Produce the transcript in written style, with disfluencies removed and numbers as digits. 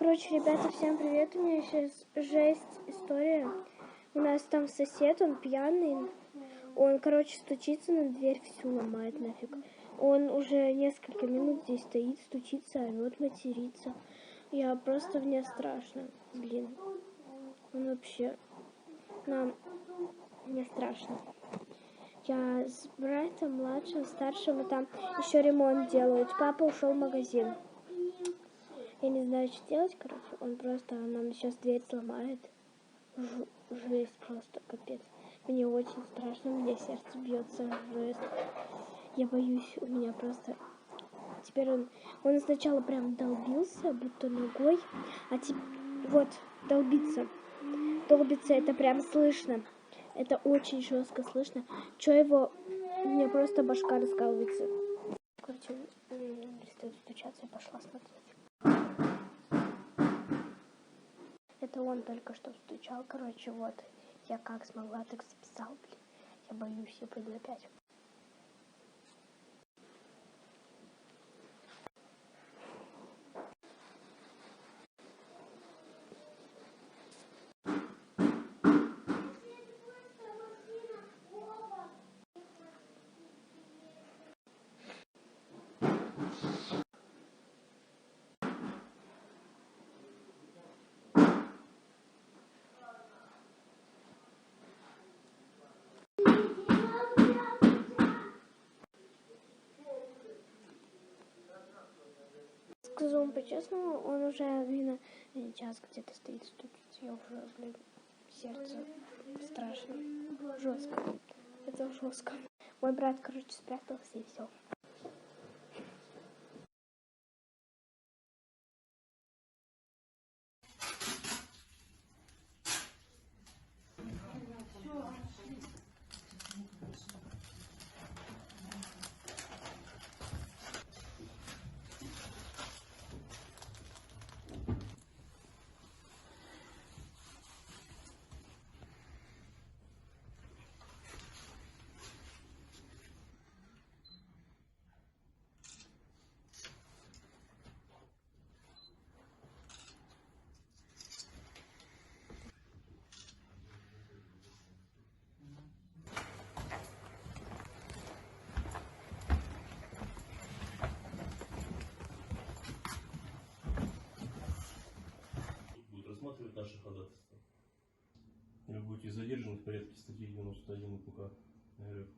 Короче, ребята, всем привет. У меня сейчас жесть история. У нас там сосед, он пьяный. Он, короче, стучится на дверь, всю ломает нафиг. Он уже несколько минут здесь стоит, стучится, орёт, матерится. Мне страшно. Блин. Он вообще... Мне страшно. Я с братом младшим, старшим, и там еще ремонт делают. Папа ушел в магазин. Я не знаю, что делать, короче. Он просто нам сейчас дверь сломает. Жесть просто, капец. Мне очень страшно, у меня сердце бьется, жесть. Я боюсь, у меня просто... Теперь он сначала прям долбился, будто ногой, а теперь вот, долбится. Долбится, это прям слышно. Это очень жестко слышно. Чё его... У меня просто башка раскалывается. Короче, перестает стучаться, я пошла смотреть. Это он только что стучал, короче, вот. Я как смогла, так записал, блин. Я боюсь, я пойду опять. Скажу вам по-честному, он уже, блин, час где-то стоит, стучится. Я уже, блин, сердце страшно, жестко. Это жестко. Мой брат, короче, спрятался и все. Рассматривать наши ходатайства. Вы будете задержаны в порядке статьи 91 УПК РФ.